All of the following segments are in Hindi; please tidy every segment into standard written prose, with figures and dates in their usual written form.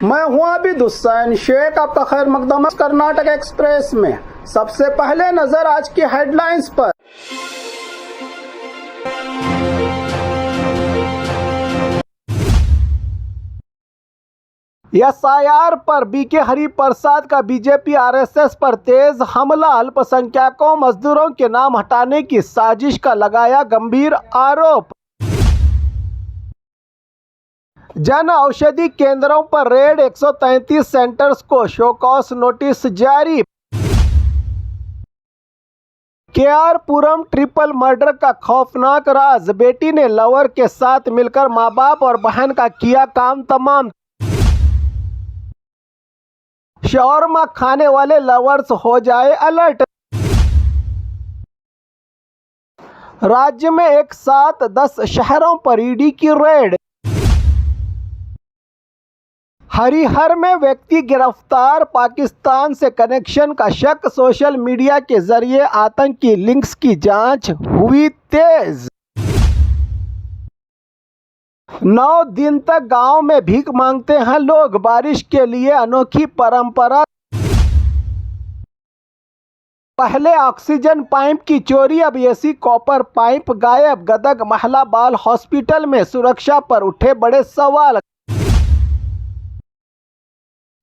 मैं हूं आबिद हुसैन शेख, आपका खैर मकदम कर्नाटक एक्सप्रेस में। सबसे पहले नजर आज की हेडलाइंस पर। एसआईआर पर बीके हरिप्रसाद का बीजेपी आरएसएस पर तेज हमला, अल्पसंख्यकों मजदूरों के नाम हटाने की साजिश का लगाया गंभीर आरोप। जन औषधि केंद्रों पर रेड, 133 सेंटर्स को शोकॉस नोटिस जारी। केआरपुरम ट्रिपल मर्डर का खौफनाक राज, बेटी ने लवर के साथ मिलकर मां बाप और बहन का किया काम तमाम। शॉर्मा खाने वाले लवर्स हो जाए अलर्ट। राज्य में एक साथ 10 शहरों पर ईडी की रेड। हरिहर में व्यक्ति गिरफ्तार, पाकिस्तान से कनेक्शन का शक, सोशल मीडिया के जरिए आतंकी लिंक्स की जांच हुई तेज। 9 दिन तक गांव में भीख मांगते हैं लोग, बारिश के लिए अनोखी परंपरा। पहले ऑक्सीजन पाइप की चोरी, अब एसी कॉपर पाइप गायब। गदग महिला बाल हॉस्पिटल में सुरक्षा पर उठे बड़े सवाल।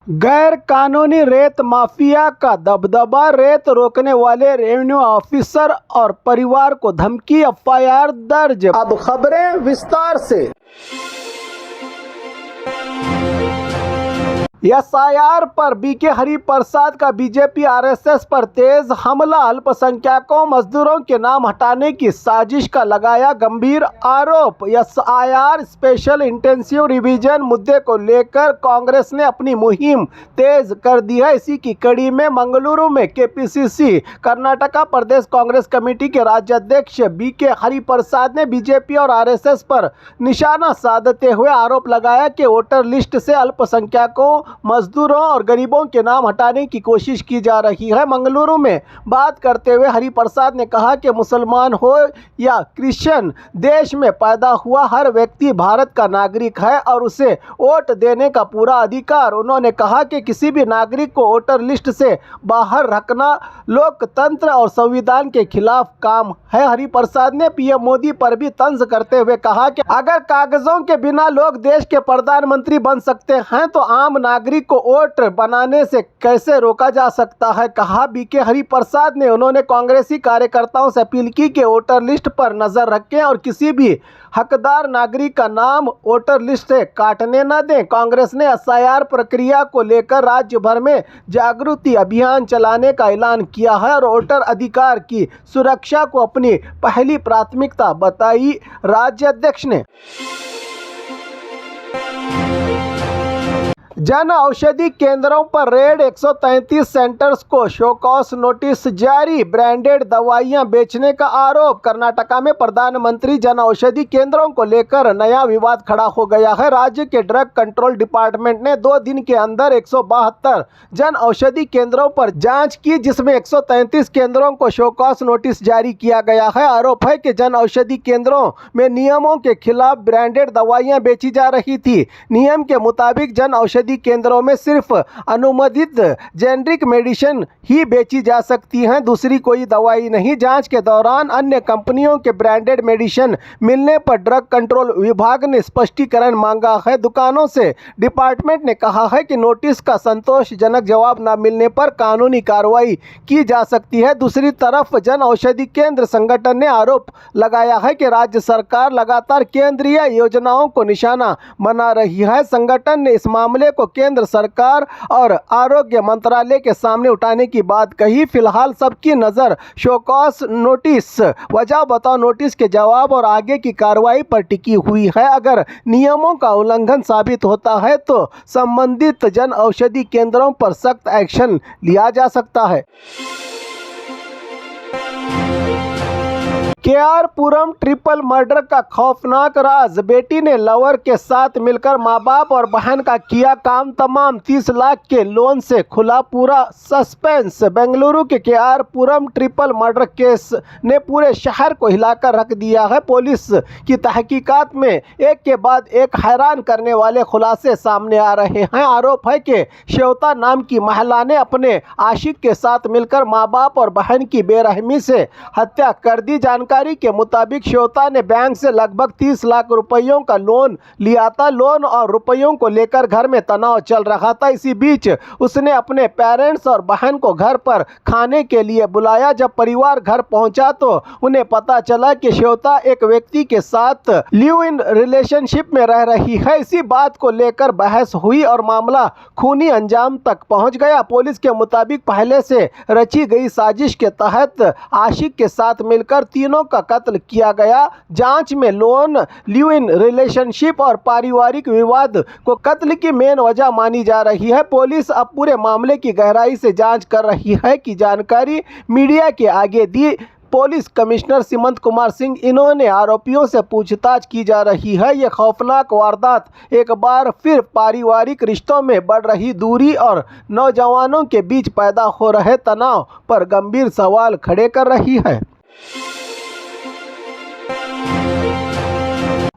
गैर कानूनी रेत माफिया का दबदबा, रेत रोकने वाले रेवेन्यू ऑफिसर और परिवार को धमकी, एफआईआर दर्ज। अब खबरें विस्तार से। एसआईआर पर बीके हरिप्रसाद का बीजेपी आरएसएस पर तेज हमला, अल्पसंख्यकों मजदूरों के नाम हटाने की साजिश का लगाया गंभीर आरोप। एसआईआर स्पेशल इंटेंसिव रिवीजन मुद्दे को लेकर कांग्रेस ने अपनी मुहिम तेज कर दी है। इसी की कड़ी में मंगलुरु में केपीसीसी कर्नाटका प्रदेश कांग्रेस कमेटी के राज्याध्यक्ष बीके हरिप्रसाद ने बीजेपी और आरएसएस पर निशाना साधते हुए आरोप लगाया कि वोटर लिस्ट से अल्पसंख्यकों, मजदूरों और गरीबों के नाम हटाने की कोशिश की जा रही है। मंगलुरु में बात करते हुए हरिप्रसाद ने कहा कि मुसलमान हो या क्रिश्चियन, देश में पैदा हुआ हर व्यक्ति भारत का नागरिक है और उसे वोट देने का पूरा अधिकार। उन्होंने कहा कि किसी भी नागरिक को वोटर लिस्ट से बाहर रखना लोकतंत्र और संविधान के खिलाफ काम है। हरिप्रसाद ने पीएम मोदी पर भी तंज करते हुए कहा कि अगर कागजों के बिना लोग देश के प्रधानमंत्री बन सकते हैं तो आम नागरिक को वोट बनाने से कैसे रोका जा सकता है। कहा बीके हरिप्रसाद ने उन्होंने कांग्रेसी कार्यकर्ताओं से अपील की कि वोटर लिस्ट पर नजर रखें और किसी भी हकदार नागरिक का नाम वोटर लिस्ट से काटने न दें। कांग्रेस ने एसआईआर प्रक्रिया को लेकर राज्य भर में जागृति अभियान चलाने का ऐलान किया है और वोटर अधिकार की सुरक्षा को अपनी पहली प्राथमिकता बताई। राज्याध्यक्ष ने जन औषधि केंद्रों पर रेड, 133 सेंटर्स को शोकॉस नोटिस जारी। ब्रांडेड दवाइयां बेचने का आरोप, कर्नाटका में प्रधानमंत्री जन औषधि केंद्रों को लेकर नया विवाद खड़ा हो गया है। राज्य के ड्रग कंट्रोल डिपार्टमेंट ने 2 दिन के अंदर 172 जन औषधि केंद्रों पर जांच की, जिसमें 133 केंद्रों को शोकॉस नोटिस जारी किया गया है। आरोप है कि जन औषधि केंद्रों में नियमों के खिलाफ ब्रांडेड दवाइयां बेची जा रही थी। नियम के मुताबिक जन औषधि केंद्रों में सिर्फ अनुमोदित जेनरिक मेडिसिन ही बेची जा सकती हैं, दूसरी कोई दवाई नहीं। जांच के दौरान अन्य कंपनियों के ब्रांडेड मेडिसिन मिलने पर ड्रग कंट्रोल विभाग ने स्पष्टीकरण मांगा है। दुकानों से डिपार्टमेंट ने कहा है कि नोटिस का संतोषजनक जवाब न मिलने पर कानूनी कार्रवाई की जा सकती है। दूसरी तरफ जन औषधि केंद्र संगठन ने आरोप लगाया है कि राज्य सरकार लगातार केंद्रीय योजनाओं को निशाना बना रही है। संगठन ने इस मामले को केंद्र सरकार और आरोग्य मंत्रालय के सामने उठाने की बात कही। फिलहाल सबकी नजर शोकॉस नोटिस, वजह बताओ नोटिस के जवाब और आगे की कार्रवाई पर टिकी हुई है। अगर नियमों का उल्लंघन साबित होता है तो संबंधित जन औषधि केंद्रों पर सख्त एक्शन लिया जा सकता है। KR पुरम ट्रिपल मर्डर का खौफनाक राज। बेटी ने लवर के साथ मिलकर मां बाप और बहन का किया काम तमाम। 30 लाख के लोन से खुला पूरा सस्पेंस। बेंगलुरु के KR पुरम ट्रिपल मर्डर केस ने पूरे शहर को हिलाकर रख दिया है। पुलिस की तहकीकात में एक के बाद एक हैरान करने वाले खुलासे सामने आ रहे हैं। आरोप है कि श्वेता नाम की महिला ने अपने आशिक के साथ मिलकर मां बाप और बहन की बेरहमी से हत्या कर दी। जानकारी के मुताबिक श्वेता ने बैंक से लगभग 30 लाख रुपयों का लोन लिया था। लोन और रुपयों को लेकर घर में तनाव चल रहा था। इसी बीच उसने अपने पेरेंट्स और बहन को घर पर खाने के लिए बुलाया। जब परिवार घर पहुंचा तो उन्हें पता चला कि श्वेता एक व्यक्ति के साथ लिव इन रिलेशनशिप में रह रही है। इसी बात को लेकर बहस हुई और मामला खूनी अंजाम तक पहुंच गया। पुलिस के मुताबिक पहले से रची गई साजिश के तहत आशिक के साथ मिलकर तीनों का कत्ल किया गया। जांच में लोन, लिव इन रिलेशनशिप और पारिवारिक विवाद को कत्ल की मेन वजह मानी जा रही है। पुलिस अब पूरे मामले की गहराई से जांच कर रही है कि जानकारी मीडिया के आगे दी। पुलिस कमिश्नर सीमंत कुमार सिंह, इन्होंने आरोपियों से पूछताछ की जा रही है। ये खौफनाक वारदात एक बार फिर पारिवारिक रिश्तों में बढ़ रही दूरी और नौजवानों के बीच पैदा हो रहे तनाव पर गंभीर सवाल खड़े कर रही है।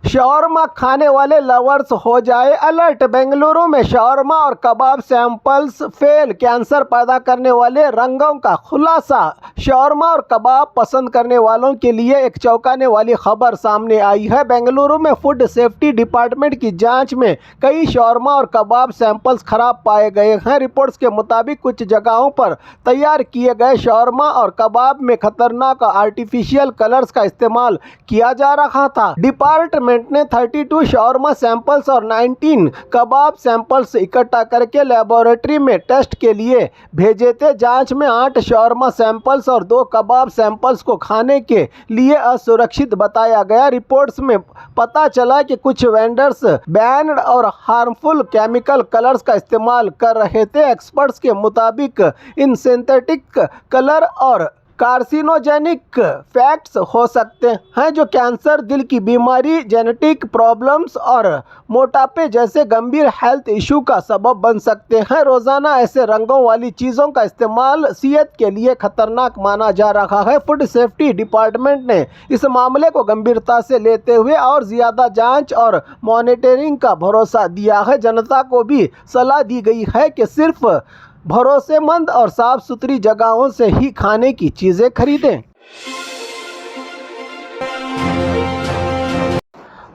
शॉर्मा खाने वाले लवर्स हो जाए अलर्ट। बेंगलुरु में शॉर्मा और कबाब सैंपल्स फेल। कैंसर पैदा करने वाले रंगों का खुलासा। शॉर्मा और कबाब पसंद करने वालों के लिए एक चौंकाने वाली खबर सामने आई है। बेंगलुरु में फूड सेफ्टी डिपार्टमेंट की जांच में कई शॉर्मा और कबाब सैंपल्स खराब पाए गए हैं। रिपोर्ट्स के मुताबिक कुछ जगहों पर तैयार किए गए शॉर्मा और कबाब में खतरनाक आर्टिफिशियल कलर्स का इस्तेमाल किया जा रहा था। डिपार्टमेंट ने 32 शॉर्मा सैंपल्स और 19 कबाब सैंपल्स इकट्ठा करके लेबोरेटरी में टेस्ट के लिए भेजे थे। जांच में 8 शॉर्मा सैंपल्स और 2 कबाब सैंपल्स को खाने के लिए असुरक्षित बताया गया। रिपोर्ट्स में पता चला कि कुछ वेंडर्स बैन्ड और हार्मफुल केमिकल कलर्स का इस्तेमाल कर रहे थे। एक्सपर्ट्स के मुताबिक इन सिंथेटिक कलर और कार्सिनोजेनिक फैक्ट्स हो सकते हैं जो कैंसर, दिल की बीमारी, जेनेटिक प्रॉब्लम्स और मोटापे जैसे गंभीर हेल्थ इशू का सबब बन सकते हैं। रोजाना ऐसे रंगों वाली चीज़ों का इस्तेमाल सेहत के लिए खतरनाक माना जा रहा है। फूड सेफ्टी डिपार्टमेंट ने इस मामले को गंभीरता से लेते हुए और ज़्यादा जांच और मॉनिटरिंग का भरोसा दिया है। जनता को भी सलाह दी गई है कि सिर्फ भरोसेमंद और साफ सुथरी जगहों से ही खाने की चीजें खरीदें।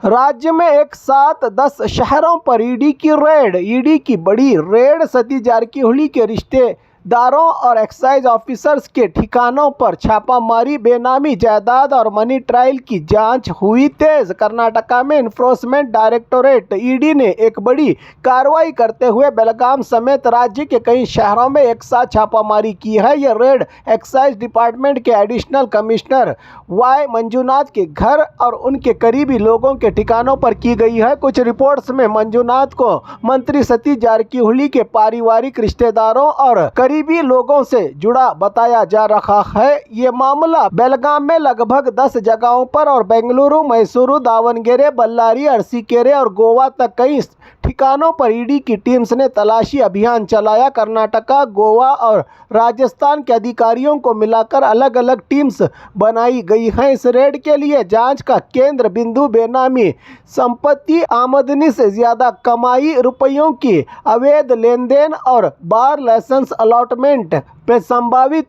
राज्य में एक साथ 10 शहरों पर ईडी की रेड। ईडी की बड़ी रेड। सतीश जारकीहोली के रिश्तेदारों और एक्साइज ऑफिसर्स के ठिकानों पर छापामारी। बेनामी जायदाद और मनी ट्रायल की जांच हुई तेज। कर्नाटका में इन्फोर्समेंट डायरेक्टोरेट ईडी ने एक बड़ी कार्रवाई करते हुए बेलगाम समेत राज्य के कई शहरों में एक साथ छापामारी की है। यह रेड एक्साइज डिपार्टमेंट के एडिशनल कमिश्नर वाई मंजुनाथ के घर और उनके करीबी लोगों के ठिकानों पर की गई है। कुछ रिपोर्ट्स में मंजुनाथ को मंत्री सतीश जारकीहोली के पारिवारिक रिश्तेदारों और करीबी लोगों से जुड़ा बताया जा रहा है। ये मामला बेलगाम में लगभग 10 जगहों पर और बेंगलुरु, मैसूरू, दावनगेरे, बल्लारी, अरसीकेरे और गोवा तक कई ठिकानों पर ईडी की टीम्स ने तलाशी अभियान चलाया। कर्नाटका, गोवा और राजस्थान के अधिकारियों को मिलाकर अलग अलग टीम्स बनाई गई हैं। इस रेड के लिए जांच का केंद्र बिंदु बेनामी संपत्ति, आमदनी से ज्यादा कमाई, रुपयों की अवैध लेन देन और बार लाइसेंस अलॉटमेंट पे संभावित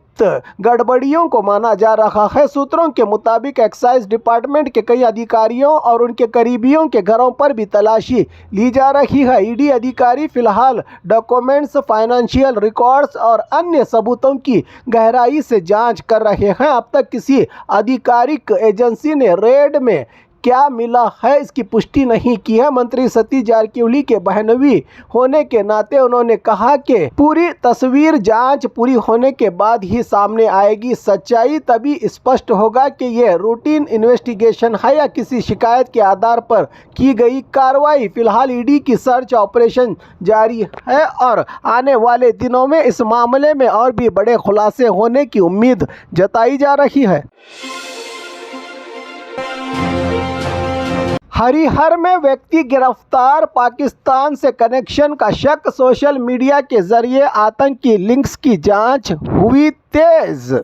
गड़बड़ियों को माना जा रहा है। सूत्रों के मुताबिक एक्साइज डिपार्टमेंट के कई अधिकारियों और उनके करीबियों के घरों पर भी तलाशी ली जा रही है। ईडी अधिकारी फिलहाल डॉक्यूमेंट्स, फाइनेंशियल रिकॉर्ड्स और अन्य सबूतों की गहराई से जांच कर रहे हैं। अब तक किसी आधिकारिक एजेंसी ने रेड में क्या मिला है इसकी पुष्टि नहीं की है। मंत्री सतीश जारकीहोली के बहनोई होने के नाते उन्होंने कहा कि पूरी तस्वीर जांच पूरी होने के बाद ही सामने आएगी। सच्चाई तभी स्पष्ट होगा कि यह रूटीन इन्वेस्टिगेशन है या किसी शिकायत के आधार पर की गई कार्रवाई। फिलहाल ईडी की सर्च ऑपरेशन जारी है और आने वाले दिनों में इस मामले में और भी बड़े खुलासे होने की उम्मीद जताई जा रही है। हरिहर में व्यक्ति गिरफ्तार, पाकिस्तान से कनेक्शन का शक, सोशल मीडिया के जरिए आतंकी लिंक्स की जांच हुई तेज।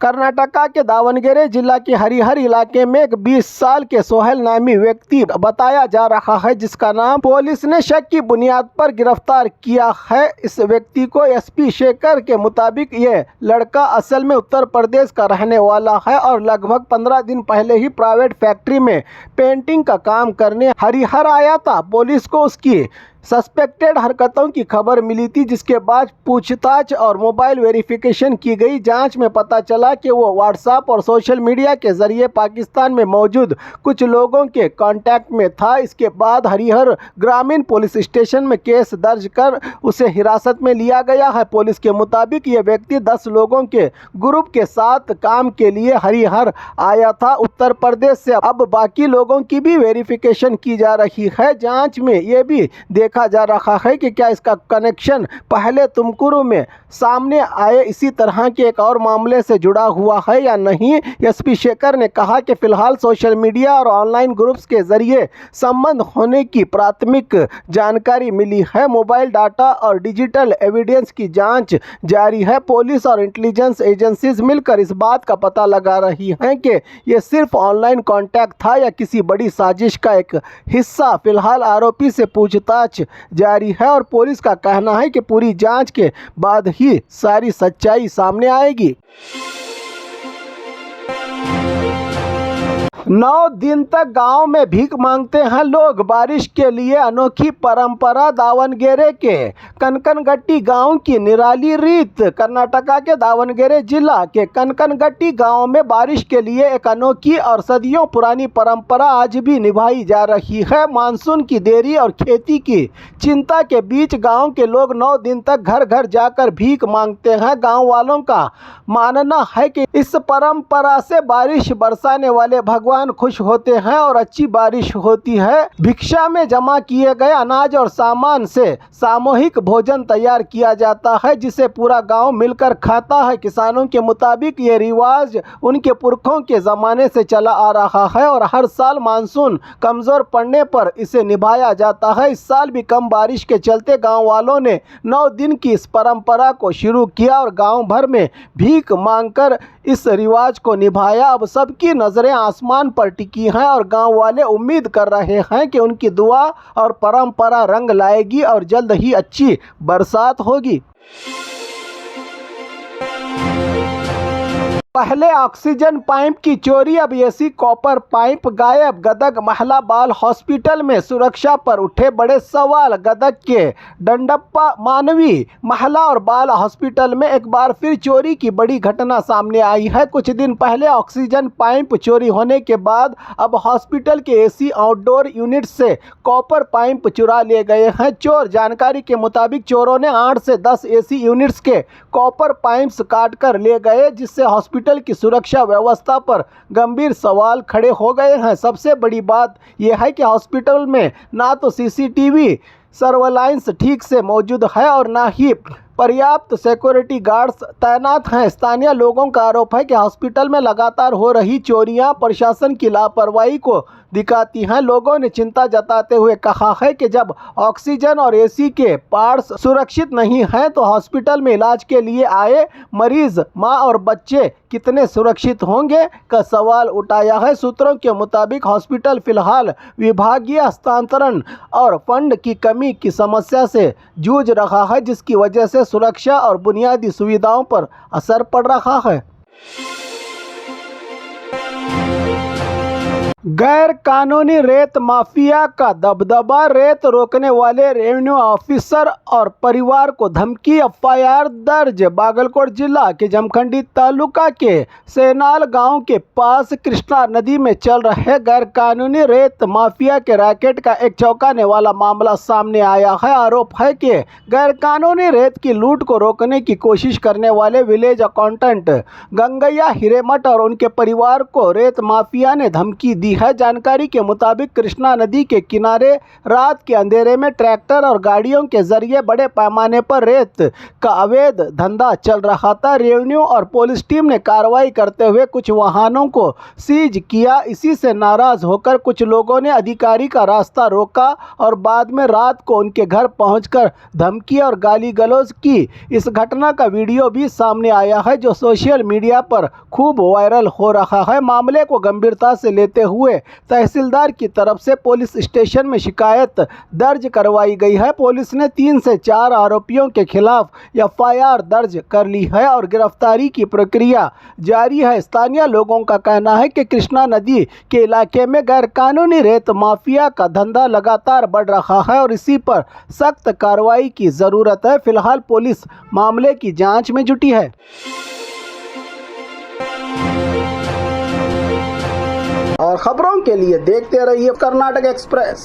कर्नाटका के दावणगेरे जिला के हरिहर इलाके में एक 20 साल के सोहेल नामी व्यक्ति बताया जा रहा है, जिसका नाम पुलिस ने शक की बुनियाद पर गिरफ्तार किया है। इस व्यक्ति को एसपी शेखर के मुताबिक ये लड़का असल में उत्तर प्रदेश का रहने वाला है और लगभग 15 दिन पहले ही प्राइवेट फैक्ट्री में पेंटिंग का काम करने हरिहर आया था। पुलिस को उसकी सस्पेक्टेड हरकतों की खबर मिली थी, जिसके बाद पूछताछ और मोबाइल वेरिफिकेशन की गई। जांच में पता चला कि वो व्हाट्सएप और सोशल मीडिया के जरिए पाकिस्तान में मौजूद कुछ लोगों के कांटेक्ट में था। इसके बाद हरिहर ग्रामीण पुलिस स्टेशन में केस दर्ज कर उसे हिरासत में लिया गया है। पुलिस के मुताबिक ये व्यक्ति 10 लोगों के ग्रुप के साथ काम के लिए हरिहर आया था उत्तर प्रदेश से। अब बाकी लोगों की भी वेरिफिकेशन की जा रही है। जाँच में ये भी देखा जा रहा है कि क्या इसका कनेक्शन पहले तुमकुरू में सामने आए इसी तरह के एक और मामले से जुड़ा हुआ है या नहीं। एसपी शेखर ने कहा कि फिलहाल सोशल मीडिया और ऑनलाइन ग्रुप्स के जरिए संबंध होने की प्राथमिक जानकारी मिली है। मोबाइल डाटा और डिजिटल एविडेंस की जांच जारी है। पुलिस और इंटेलिजेंस एजेंसीज मिलकर इस बात का पता लगा रही हैं कि यह सिर्फ ऑनलाइन कॉन्टैक्ट था या किसी बड़ी साजिश का एक हिस्सा। फिलहाल आरोपी से पूछताछ जारी है और पुलिस का कहना है कि पूरी जांच के बाद ही सारी सच्चाई सामने आएगी। 9 दिन तक गांव में भीख मांगते हैं लोग, बारिश के लिए अनोखी परंपरा। दावणगेरे के कनकनगट्टी गांव की निराली रीत। कर्नाटका के दावणगेरे जिला के कनकनगट्टी गांव में बारिश के लिए एक अनोखी और सदियों पुरानी परंपरा आज भी निभाई जा रही है। मानसून की देरी और खेती की चिंता के बीच गांव के लोग 9 दिन तक घर घर जाकर भीख मांगते हैं। गांव वालों का मानना है कि इस परंपरा से बारिश बरसाने वाले भगवान खुश होते हैं और अच्छी बारिश होती है। भिक्षा में जमा किए गए अनाज और सामान से सामूहिक भोजन तैयार किया जाता है, जिसे पूरा गांव मिलकर खाता है। किसानों के मुताबिक ये रिवाज उनके पुरखों के ज़माने से चला आ रहा है और हर साल मानसून कमज़ोर पड़ने पर इसे निभाया जाता है। इस साल भी कम बारिश के चलते गाँव वालों ने 9 दिन की इस परंपरा को शुरू किया और गाँव भर में भीख मांगकर इस रिवाज को निभाया। अब सबकी नज़रें आसमान पर टिकी हैं और गांव वाले उम्मीद कर रहे हैं कि उनकी दुआ और परंपरा रंग लाएगी और जल्द ही अच्छी बरसात होगी। पहले ऑक्सीजन पाइप की चोरी, अब एसी कॉपर पाइप गायब। गदग महिला बाल हॉस्पिटल में सुरक्षा पर उठे बड़े सवाल। गदग के डंडप्पा मानवी महिला और बाल हॉस्पिटल में एक बार फिर चोरी की बड़ी घटना सामने आई है। कुछ दिन पहले ऑक्सीजन पाइप चोरी होने के बाद अब हॉस्पिटल के एसी आउटडोर यूनिट से कॉपर पाइप चुरा ले गए हैं चोर। जानकारी के मुताबिक चोरों ने 8 से 10 एसी यूनिट्स के कॉपर पाइप्स काट कर ले गए, जिससे हॉस्पिटल की सुरक्षा व्यवस्था पर गंभीर सवाल खड़े हो गए हैं। सबसे बड़ी बात यह है कि हॉस्पिटल में ना तो सीसीटीवी सर्वेलांस ठीक से मौजूद है और ना ही पर्याप्त सिक्योरिटी गार्ड्स तैनात हैं। स्थानीय लोगों का आरोप है कि हॉस्पिटल में लगातार हो रही चोरियां प्रशासन की लापरवाही को दिखाती हैं। लोगों ने चिंता जताते हुए कहा है कि जब ऑक्सीजन और एसी के पार्ट्स सुरक्षित नहीं हैं तो हॉस्पिटल में इलाज के लिए आए मरीज, मां और बच्चे कितने सुरक्षित होंगे का सवाल उठाया है। सूत्रों के मुताबिक हॉस्पिटल फिलहाल विभागीय हस्तांतरण और फंड की कमी की समस्या से जूझ रहा है, जिसकी वजह से सुरक्षा और बुनियादी सुविधाओं पर असर पड़ रहा है। गैर कानूनी रेत माफिया का दबदबा। रेत रोकने वाले रेवेन्यू ऑफिसर और परिवार को धमकी। एफआईआर दर्ज। बागलकोट जिला के जमखंडी तालुका के सेनाल गांव के पास कृष्णा नदी में चल रहे गैर कानूनी रेत माफिया के रैकेट का एक चौंकाने वाला मामला सामने आया है। आरोप है कि गैर कानूनी रेत की लूट को रोकने की कोशिश करने वाले विलेज अकाउंटेंट गंगैया हिरेमठ और उनके परिवार को रेत माफिया ने धमकी दी दी है। जानकारी के मुताबिक कृष्णा नदी के किनारे रात के अंधेरे में ट्रैक्टर और गाड़ियों के जरिए बड़े पैमाने पर रेत का अवैध धंधा चल रहा था। रेवेन्यू और पुलिस टीम ने कार्रवाई करते हुए कुछ वाहनों को सीज किया। इसी से नाराज होकर कुछ लोगों ने अधिकारी का रास्ता रोका और बाद में रात को उनके घर पहुंचकर धमकी और गाली गलौज की। इस घटना का वीडियो भी सामने आया है जो सोशल मीडिया पर खूब वायरल हो रहा है। मामले को गंभीरता से लेते हुए तहसीलदार की तरफ से पुलिस स्टेशन में शिकायत दर्ज करवाई गई है। पुलिस ने 3 से 4 आरोपियों के खिलाफ एफआईआर दर्ज कर ली है और गिरफ्तारी की प्रक्रिया जारी है। स्थानीय लोगों का कहना है कि कृष्णा नदी के इलाके में गैरकानूनी रेत माफिया का धंधा लगातार बढ़ रहा है और इसी पर सख्त कार्रवाई की जरूरत है। फिलहाल पुलिस मामले की जांच में जुटी है। और खबरों के लिए देखते रहिए कर्नाटक एक्सप्रेस।